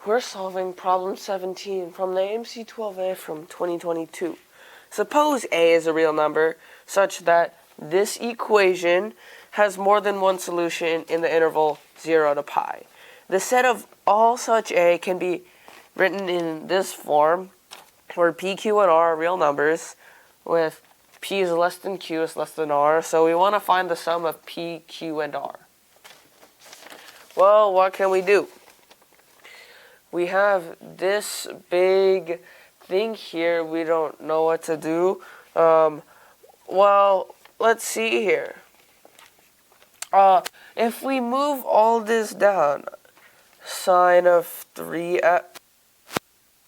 We're solving problem 17 from the MC12A from 2022. Suppose A is a real number such that this equation has more than one solution in the interval 0 to pi. The set of all such A can be written in this form, where P, Q, and R are real numbers, with P is less than Q is less than R. So we want to find the sum of P, Q, and R. Well, what can we do? We have this big thing here. We don't know what to do. Well, let's see here. If we move all this down, sine of 3x,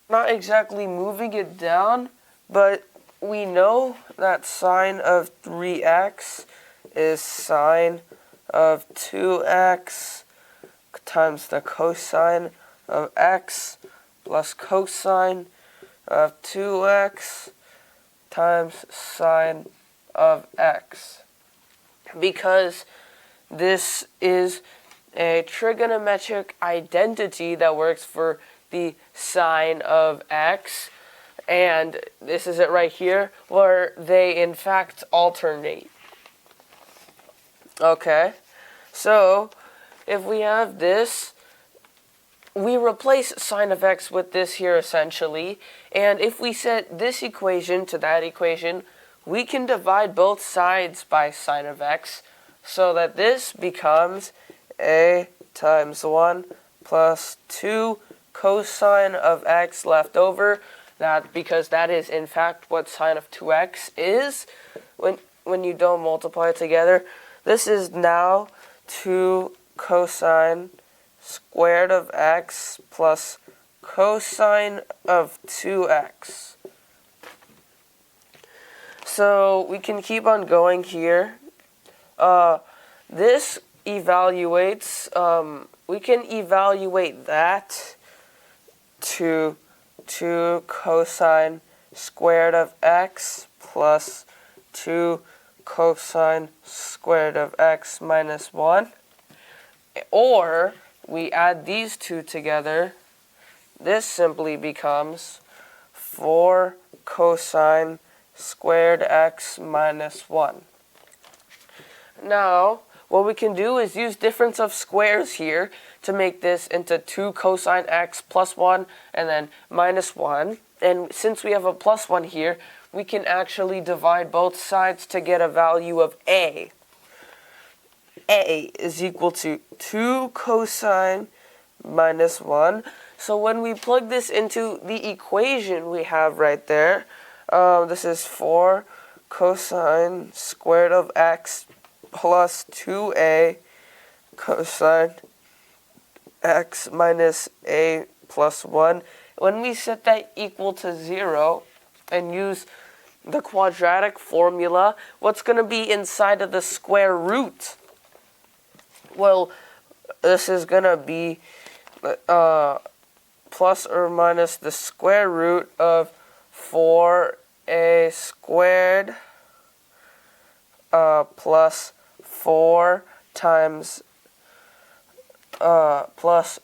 not exactly moving it down, but we know that sine of 3x is sine of 2x times the cosine of x plus cosine of 2x times sine of x. Because this is a trigonometric identity that works for the sine of x, and this is it right here, where they in fact alternate. Okay, so if we have this, we replace sine of x with this here essentially, and if we set this equation to that equation, we can divide both sides by sine of x, so that this becomes a times 1 plus 2 cosine of x left over, because that is in fact what sine of 2x is when you don't multiply it together. This is now 2 cosine squared of x plus cosine of 2x. So we can keep on going here. This evaluates, we can evaluate that to 2 cosine squared of x plus 2 cosine squared of x minus 1. Or we add these two together. This simply becomes 4 cosine squared x minus 1. Now, what we can do is use difference of squares here to make this into 2 cosine x plus 1 and then minus 1. And since we have a plus 1 here, we can actually divide both sides to get a value of a. A is equal to 2 cosine minus 1. So when we plug this into the equation we have right there, this is 4 cosine squared of x plus 2a cosine x minus a plus 1. When we set that equal to 0 and use the quadratic formula, what's going to be inside of the square root? Well, this is going to be plus or minus the square root of 4a squared plus 4 times 4a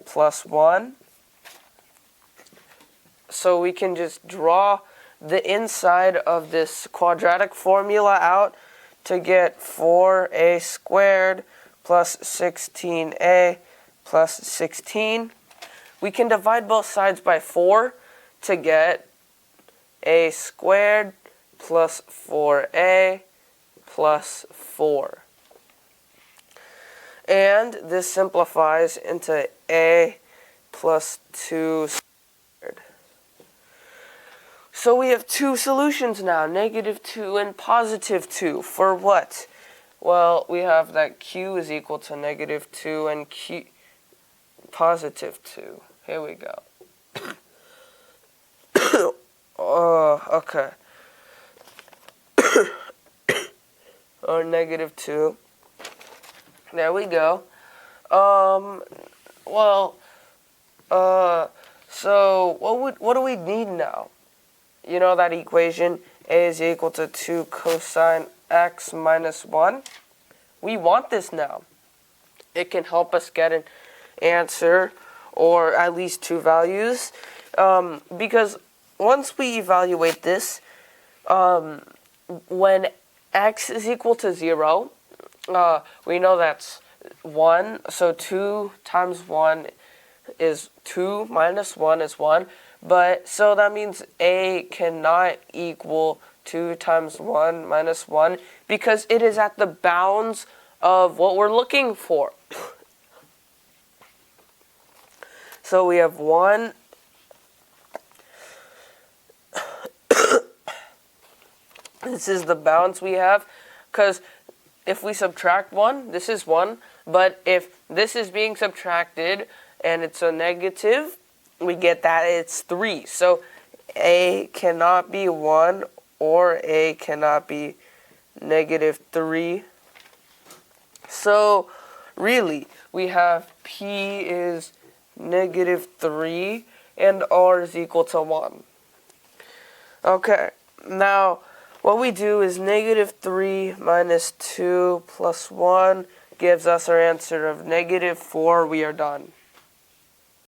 plus 1. So we can just draw the inside of this quadratic formula out to get 4a squared plus 16a plus 16. We can divide both sides by 4 to get a squared plus 4a plus 4. And this simplifies into a plus 2 squared. So we have two solutions now, -2 and +2. For what? Well, we have that q is equal to -2 and q +2. Here we go. Okay. Or -2. There we go. So what do we need now? You know that equation, a is equal to 2 cosine x minus 1? We want this now. it can help us get an answer, or at least two values, because once we evaluate this, when x is equal to 0, we know that's 1, so 2 times 1 is 2, minus 1 is 1, but so that means a cannot equal 2 times 1 minus 1, because it is at the bounds of what we're looking for. So we have 1. This is the bounds we have, because if we subtract 1, this is 1, but if this is being subtracted and it's a negative, we get that it's 3. So a cannot be 1 or a cannot be negative 3. So really, we have p is negative 3 and r is equal to 1. Okay, now what we do is negative 3 minus 2 plus 1 gives us our answer of negative 4. We are done.